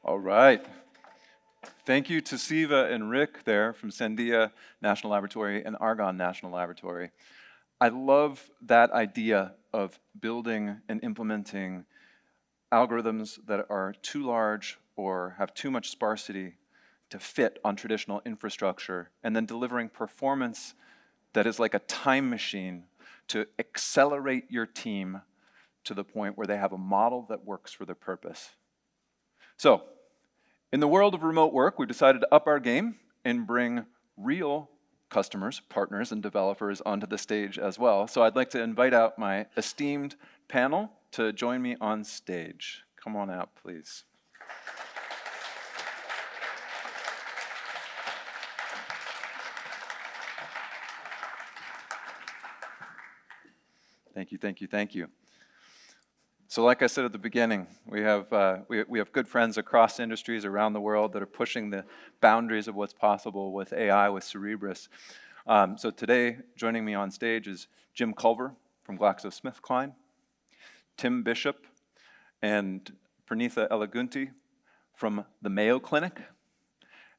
All right. Thank you to Siva and Rick there from Sandia National Laboratory and Argonne National Laboratory. I love that idea of building and implementing algorithms that are too large or have too much sparsity to fit on traditional infrastructure, and then delivering performance that is like a time machine to accelerate your team to the point where they have a model that works for their purpose. So, in the world of remote work, we decided to up our game and bring real customers, partners, and developers onto the stage as well. So I'd like to invite out my esteemed panel to join me on stage. Come on out, please. Thank you, thank you, thank you. So like I said at the beginning, we have good friends across industries around the world that are pushing the boundaries of what's possible with AI, with Cerebras. So today, joining me on stage is Jim Culver from Glaxo Smith Kline, Tim Bishop, and Pranitha Elagunti from the Mayo Clinic,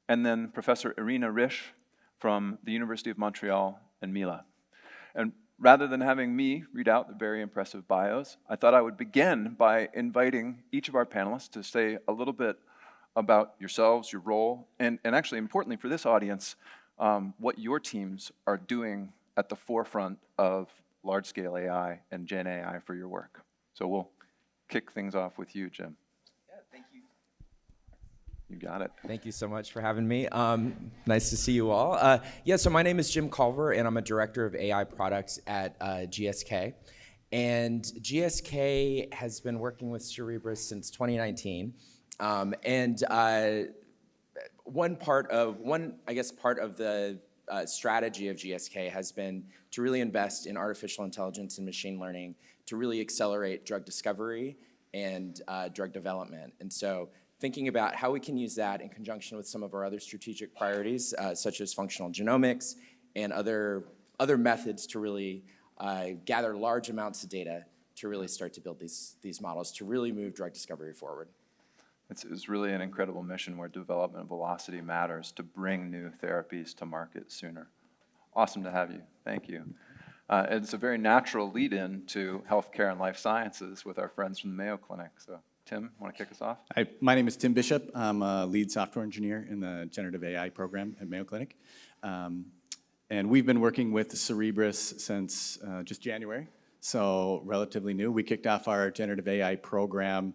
and then Professor Irina Risch from the University of Montreal and MILA. And rather than having me read out the very impressive bios, I thought I would begin by inviting each of our panelists to say a little bit about yourselves, your role, and actually importantly for this audience, what your teams are doing at the forefront of large-scale AI and Gen AI for your work. So we'll kick things off with you, Jim. Yeah, thank you. You got it. Thank you so much for having me. Nice to see you all. So my name is Jim Culver, and I'm a director of AI products at GSK. And GSK has been working with Cerebras since 2019. One part of the strategy of GSK has been to really invest in artificial intelligence and machine learning to really accelerate drug discovery and drug development. And so thinking about how we can use that in conjunction with some of our other strategic priorities, such as functional genomics and other methods to really gather large amounts of data to really start to build these models to really move drug discovery forward. It's really an incredible mission where development velocity matters to bring new therapies to market sooner. Awesome to have you. Thank you. It's a very natural lead-in to healthcare and life sciences with our friends from the Mayo Clinic. So, Tim, want to kick us off? Hi, my name is Tim Bishop. I'm a lead software engineer in the generative AI program at Mayo Clinic. And we've been working with Cerebras since just January, so relatively new. We kicked off our generative AI program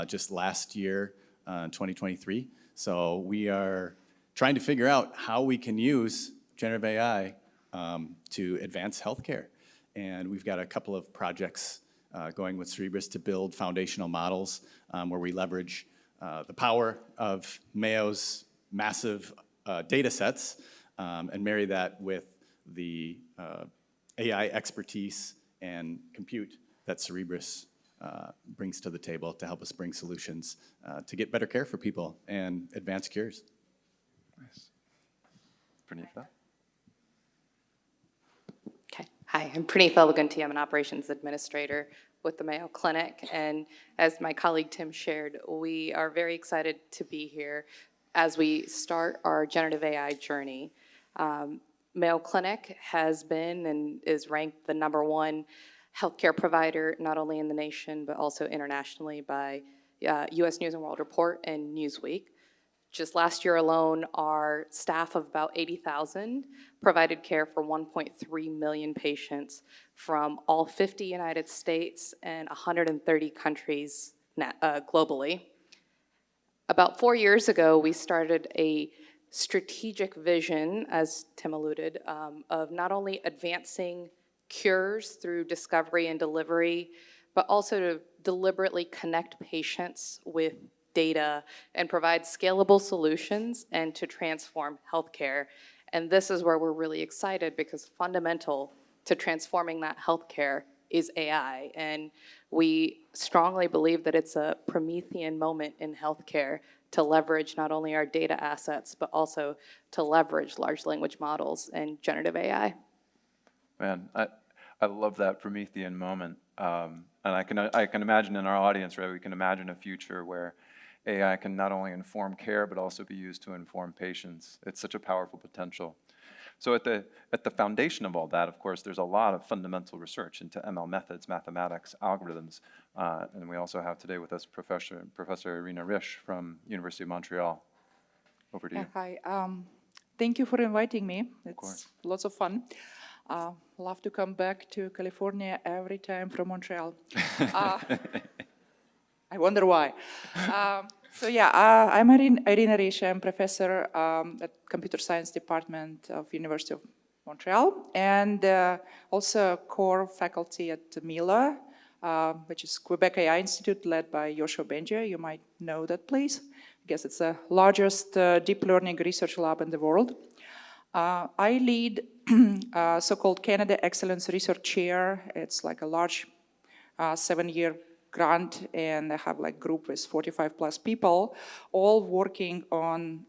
just last year, 2023. So we are trying to figure out how we can use generative AI to advance healthcare. And we've got a couple of projects going with Cerebras to build foundational models where we leverage the power of Mayo's massive data sets and marry that with the AI expertise and compute that Cerebras brings to the table to help us bring solutions to get better care for people and advance cures. Nice. Pranitha? Okay. Hi, I'm Pranitha Elagunti. I'm an operations administrator with the Mayo Clinic. And as my colleague Tim shared, we are very excited to be here as we start our generative AI journey. Mayo Clinic has been and is ranked the #1 healthcare provider, not only in the nation, but also internationally by US News & World Report and Newsweek. Just last year alone, our staff of about 80,000 provided care for 1.3 million patients from all 50 United States and 130 countries globally. About 4 years ago, we started a strategic vision, as Tim alluded, of not only advancing cures through discovery and delivery, but also to deliberately connect patients with data and provide scalable solutions and to transform healthcare. And this is where we're really excited because fundamental to transforming that healthcare is AI. And we strongly believe that it's a Promethean moment in healthcare to leverage not only our data assets, but also to leverage large language models and generative AI. Man, I love that Promethean moment. And I can imagine in our audience, right, we can imagine a future where AI can not only inform care, but also be used to inform patients. It's such a powerful potential. So at the foundation of all that, of course, there's a lot of fundamental research into ML methods, mathematics, algorithms. And we also have today with us Professor Irina Risch from University of Montreal. Over to you. Hi. Thank you for inviting me. It's course. lots of fun. Love to come back to California every time from Montreal. I wonder why. I'm Irina Risch. I'm professor at Computer Science Department of University of Montreal, and also core faculty at MILA, which is Quebec AI Institute, led by Yoshua Benjia. You might know that place. I guess it's the largest deep learning research lab in the world. I lead so-called Canada Excellence Research Chair. It's like a large 7-year grant, and I have like group with 45 plus people, all working on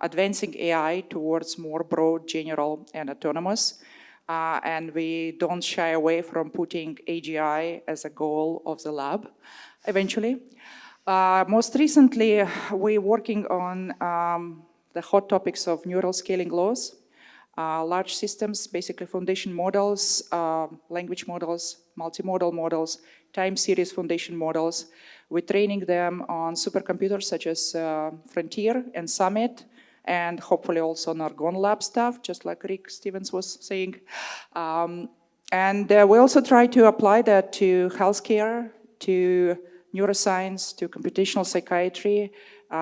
advancing AI towards more broad, general, and autonomous. And we don't shy away from putting AGI as a goal of the lab eventually. Most recently, we're working on the hot topics of neural scaling laws, large systems, basically foundation models, language models, multimodal models, time series foundation models. We're training them on supercomputers such as Frontier and Summit, and hopefully also on Argonne Lab stuff, just like Rick Stevens was saying. We also try to apply that to healthcare, to neuroscience, to computational psychiatry.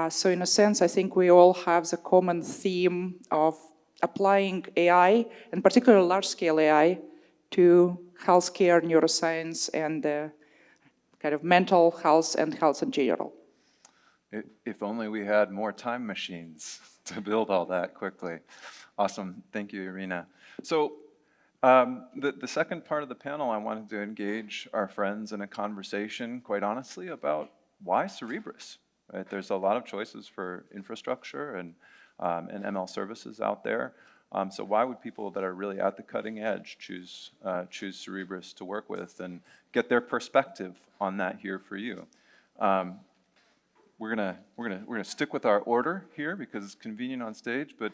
So in a sense, I think we all have the common theme of applying AI, and particularly large-scale AI, to healthcare, neuroscience, and kind of mental health and health in general. If only we had more time machines to build all that quickly. Awesome. Thank you, Irina. So the second part of the panel, I wanted to engage our friends in a conversation, quite honestly, about why Cerebras. Right? There's a lot of choices for infrastructure and ML services out there. So why would people that are really at the cutting edge choose Cerebras to work with, and get their perspective on that here for you? We're gonna stick with our order here because it's convenient on stage. But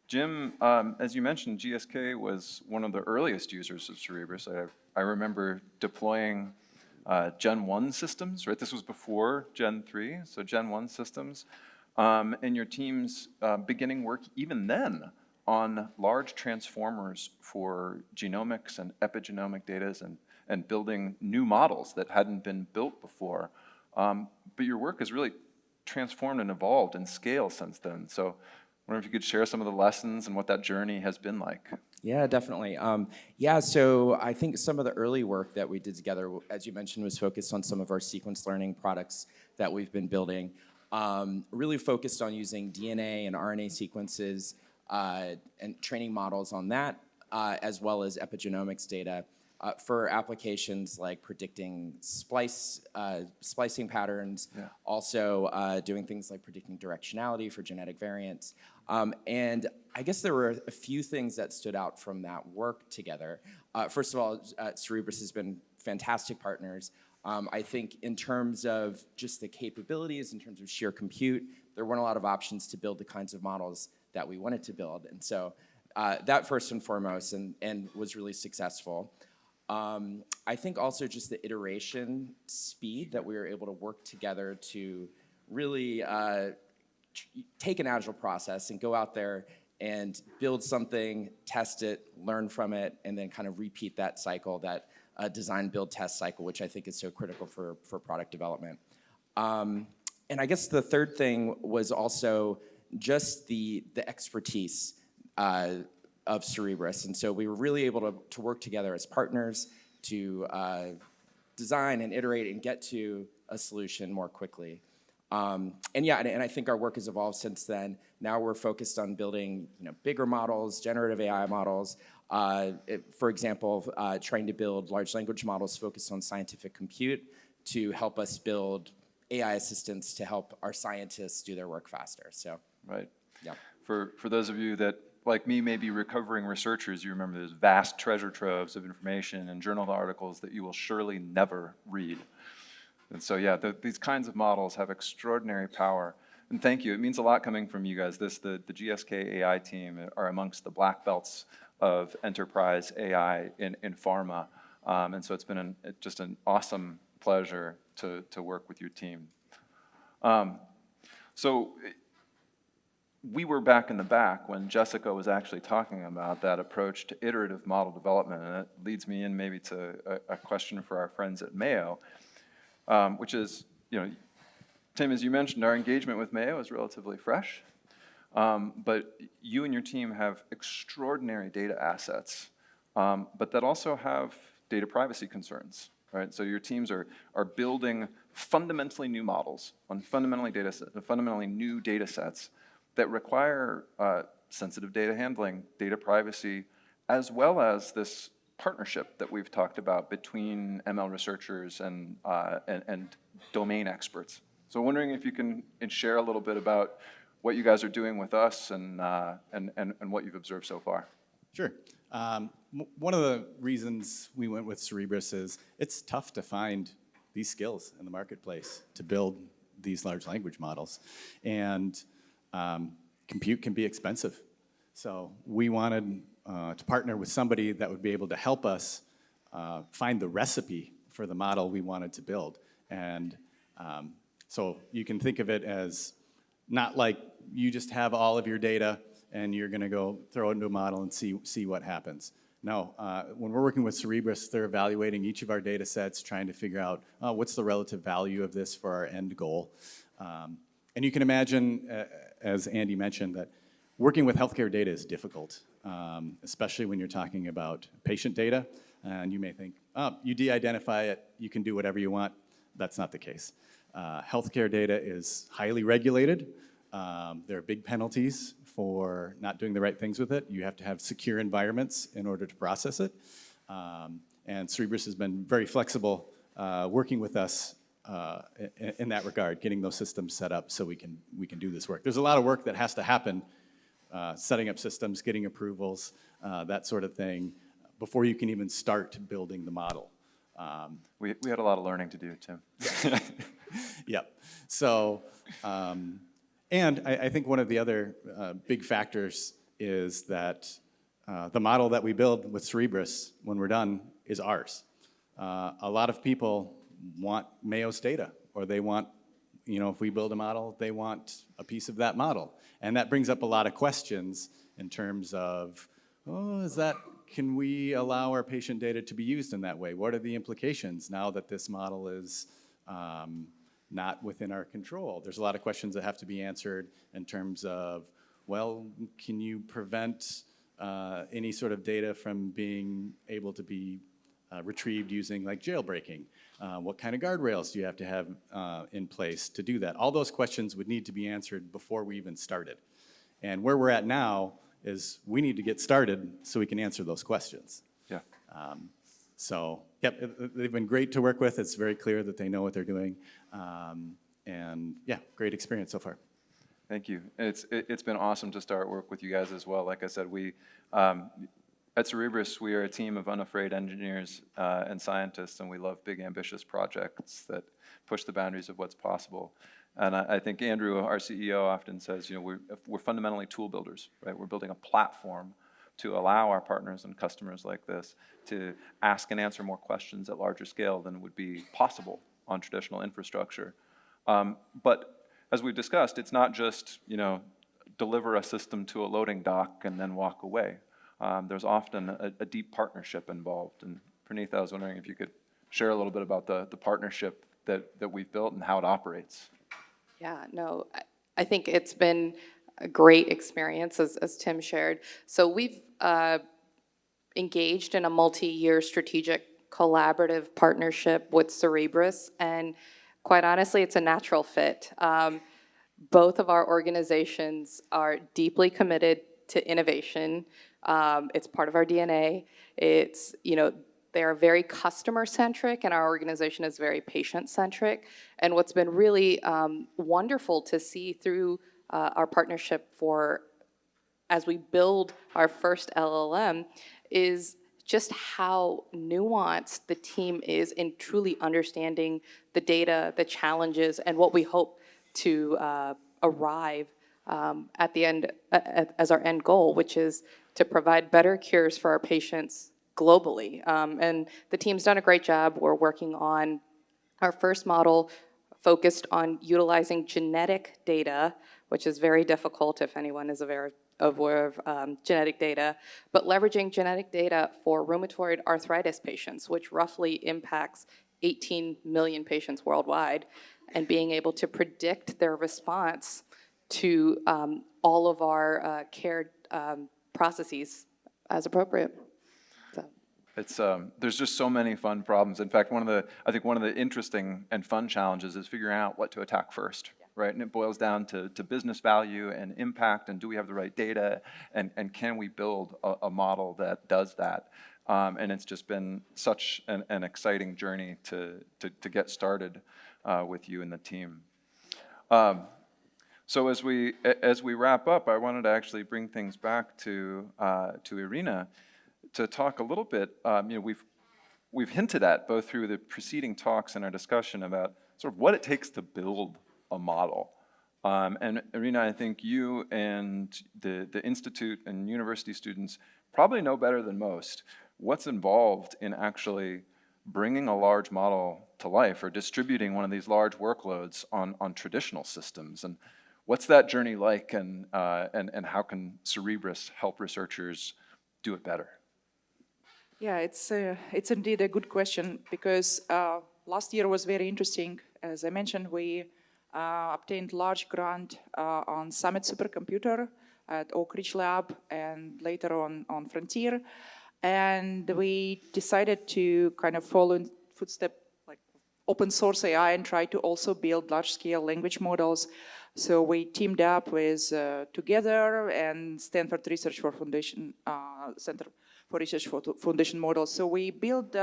Jim, as you mentioned, GSK was one of the earliest users of Cerebras. I remember deploying Gen 1 systems, right? This was before Gen 3, so Gen 1 systems. And your team's beginning work even then on large transformers for genomics and epigenomic data and building new models that hadn't been built before. But your work has really transformed and evolved in scale since then. So I wonder if you could share some of the lessons and what that journey has been like. Yeah, definitely. So I think some of the early work that we did together, as you mentioned, was focused on some of our sequence learning products that we've been building. Really focused on using DNA and RNA sequences and training models on that, as well as epigenomics data for applications like predicting splicing patterns, also doing things like predicting directionality for genetic variants. And I guess there were a few things that stood out from that work together. First of all, Cerebras has been fantastic partners. I think in terms of just the capabilities, in terms of sheer compute, there weren't a lot of options to build the kinds of models that we wanted to build. And so that first and foremost, and was really successful. I think also just the iteration speed that we were able to work together to really take an agile process and go out there and build something, test it, learn from it, and then kind of repeat that cycle, that design, build, test cycle, which I think is so critical for product development. And I guess the third thing was also just the expertise of Cerebras. And so we were really able to work together as partners to design and iterate and get to a solution more quickly. And I think our work has evolved since then. Now we're focused on building bigger models, generative AI models. For example, trying to build large language models focused on scientific compute to help us build AI assistants to help our scientists do their work faster. So, right. Yeah. For those of you that, like me, may be recovering researchers, you remember there's vast treasure troves of information and journal articles that you will surely never read. And so, yeah, these kinds of models have extraordinary power. And thank you. It means a lot coming from you guys. The GSK AI team are amongst the black belts of enterprise AI in pharma. And so it's been just an awesome pleasure to work with your team. So we were back in the back when Jessica was actually talking about that approach to iterative model development. And it leads me in maybe to a question for our friends at Mayo, which is, Tim, as you mentioned, our engagement with Mayo is relatively fresh, but you and your team have extraordinary data assets, but that also have data privacy concerns, right? So your teams are building fundamentally new models on fundamentally new data sets that require sensitive data handling, data privacy, as well as this partnership that we've talked about between ML researchers and domain experts. So wondering if you can share a little bit about what you guys are doing with us and what you've observed so far. Sure. One of the reasons we went with Cerebras is it's tough to find these skills in the marketplace to build these large language models. And compute can be expensive. So we wanted to partner with somebody that would be able to help us find the recipe for the model we wanted to build. And so you can think of it as not like you just have all of your data and you're going to go throw it into a model and see what happens. No, when we're working with Cerebras, they're evaluating each of our data sets, trying to figure out what's the relative value of this for our end goal. And you can imagine, as Andy mentioned, that working with healthcare data is difficult, especially when you're talking about patient data. And you may think, oh, you de-identify it, you can do whatever you want. That's not the case. Healthcare data is highly regulated. There are big penalties for not doing the right things with it. You have to have secure environments in order to process it. And Cerebras has been very flexible working with us in that regard, getting those systems set up so we can do this work. There's a lot of work that has to happen, setting up systems, getting approvals, that sort of thing, before you can even start building the model. We had a lot of learning to do, Tim. Yep. So, and I think one of the other big factors is that the model that we build with Cerebras, when we're done, is ours. A lot of people want Mayo's data, or they want, if we build a model, they want a piece of that model. And that brings up a lot of questions in terms of, can we allow our patient data to be used in that way? What are the implications now that this model is not within our control? There's a lot of questions that have to be answered in terms of, well, can you prevent any sort of data from being able to be retrieved using like jailbreaking? What kind of guardrails do you have to have in place to do that? All those questions would need to be answered before we even started. And where we're at now is we need to get started so we can answer those questions. Yeah. So, yep, they've been great to work with. It's very clear that they know what they're doing. And yeah, great experience so far. Thank you. It's been awesome to start work with you guys as well. Like I said, at Cerebras, we are a team of unafraid engineers and scientists, and we love big, ambitious projects that push the boundaries of what's possible. And I think Andrew, our CEO, often says, we're fundamentally tool builders, right? We're building a platform to allow our partners and customers like this to ask and answer more questions at larger scale than would be possible on traditional infrastructure. But as we've discussed, it's not just, deliver a system to a loading dock and then walk away. There's often a deep partnership involved. And Praneeth, I was wondering if you could share a little bit about the partnership that we've built and how it operates. Yeah, no, I think it's been a great experience, as Tim shared. So we've engaged in a multi-year strategic collaborative partnership with Cerebras, and quite honestly, it's a natural fit. Both of our organizations are deeply committed to innovation. It's part of our DNA. It's, they are very customer-centric, and our organization is very patient-centric. And what's been really wonderful to see through our partnership as we build our first LLM is just how nuanced the team is in truly understanding the data, the challenges, and what we hope to arrive at the end, as our end goal, which is to provide better cures for our patients globally. And the team's done a great job. We're working on our first model focused on utilizing genetic data, which is very difficult if anyone is aware of genetic data, but leveraging genetic data for rheumatoid arthritis patients, which roughly impacts 18 million patients worldwide, and being able to predict their response to all of our care processes as appropriate. So. It's, there's just so many fun problems. In fact, I think one of the interesting and fun challenges is figuring out what to attack first, right? And it boils down to business value and impact, and do we have the right data, and can we build a model that does that? And it's just been such an exciting journey to get started with you and the team. So as we wrap up, I wanted to actually bring things back to Irina to talk a little bit. We've hinted at, both through the preceding talks and our discussion, about sort of what it takes to build a model. And Irina, I think you and the institute and university students probably know better than most what's involved in actually bringing a large model to life, or distributing one of these large workloads on traditional systems. And what's that journey like, and how can Cerebras help researchers do it better? Yeah, it's indeed a good question, because last year was very interesting. As I mentioned, we obtained large grant on Summit Supercomputer at Oak Ridge Lab, and later on Frontier. And we decided to kind of follow in footsteps like open source AI and try to also build large-scale language models. So we teamed up with Together and Stanford Research for Foundation Center for Research for Foundation Models. So we built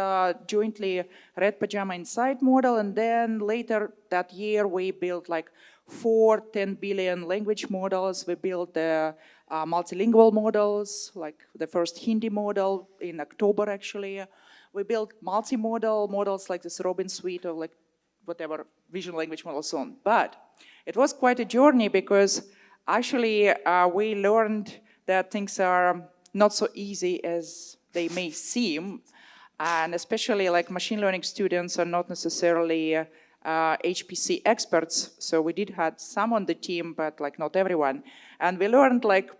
jointly Red Pajama Insight model, and then later that year we built like 4 10 billion language models. We built multilingual models, like the first Hindi model in October actually. We built multimodal models like this Robin suite, or like whatever vision language model, so on. But it was quite a journey, because actually we learned that things are not so easy as they may seem, and especially like machine learning students are not necessarily HPC experts. So we did have some on the team, but like not everyone. And we learned like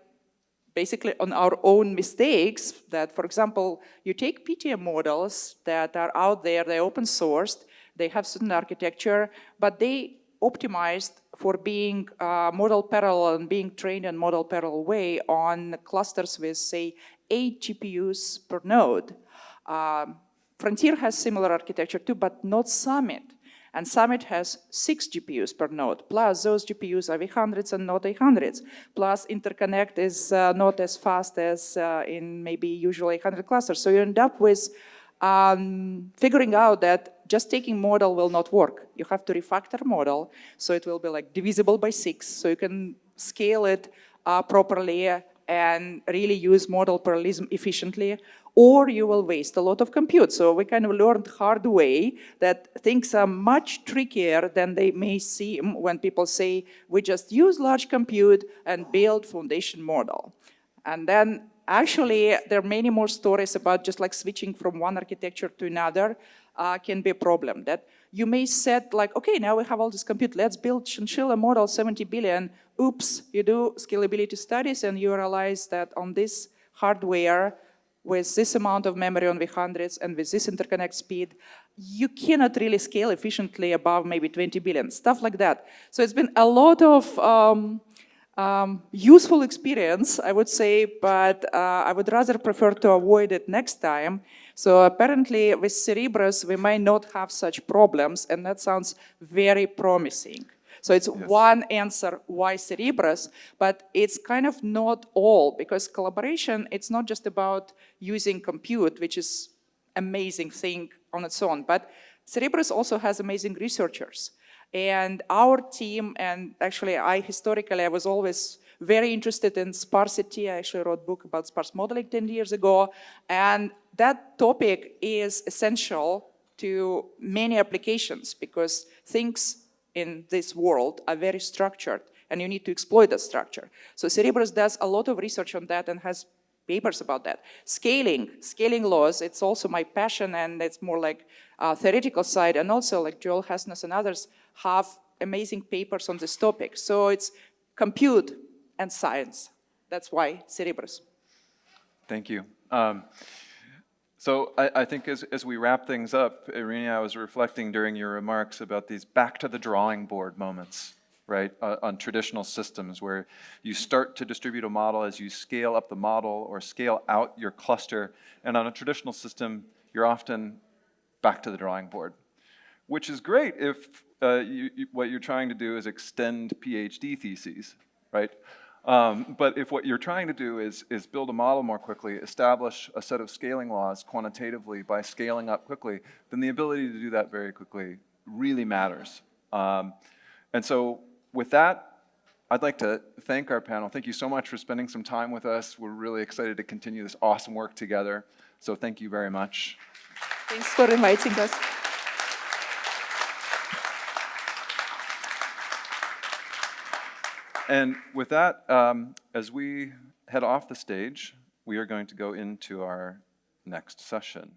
basically on our own mistakes that, for example, you take PTM models that are out there, they're open sourced, they have certain architecture, but they optimized for being model parallel and being trained in model parallel way on clusters with, say, 8 GPUs per node. Frontier has similar architecture too, but not Summit. And Summit has 6 GPUs per node, plus those GPUs are V100s and not A100s. Plus interconnect is not as fast as in maybe usual 800 clusters. So you end up with figuring out that just taking model will not work. You have to refactor model, so it will be like divisible by 6, so you can scale it properly and really use model parallelism efficiently, or you will waste a lot of compute. So we kind of learned hard way that things are much trickier than they may seem when people say, we just use large compute and build foundation model. And then actually, there are many more stories about just like switching from one architecture to another can be a problem. That you may set like, okay, now we have all this compute, let's build chinchilla model 70 billion. Oops, you do scalability studies and you realize that on this hardware, with this amount of memory on V100s and with this interconnect speed, you cannot really scale efficiently above maybe 20 billion, stuff like that. So it's been a lot of useful experience, I would say, but I would rather prefer to avoid it next time. So apparently with Cerebras, we might not have such problems, and that sounds very promising. So it's one answer why Cerebras, but it's kind of not all, because collaboration, it's not just about using compute, which is amazing thing on its own, but Cerebras also has amazing researchers. And our team, and actually I was always very interested in sparsity. I actually wrote a book about sparse modeling 10 years ago. And that topic is essential to many applications because things in this world are very structured and you need to exploit that structure. So Cerebras does a lot of research on that and has papers about that. Scaling laws, it's also my passion, and it's more like theoretical side, and also like Joel Hasnas and others have amazing papers on this topic. So it's compute and science. That's why Cerebras. Thank you. So I think as we wrap things up, Irina, I was reflecting during your remarks about these back to the drawing board moments, right, on traditional systems where you start to distribute a model as you scale up the model or scale out your cluster. And on a traditional system, you're often back to the drawing board, which is great if what you're trying to do is extend PhD theses, right? But if what you're trying to do is build a model more quickly, establish a set of scaling laws quantitatively by scaling up quickly, then the ability to do that very quickly really matters. And so with that, I'd like to thank our panel. Thank you so much for spending some time with us. We're really excited to continue this awesome work together. So thank you very much. Thanks for inviting us. And with that, as we head off the stage, we are going to go into our next session.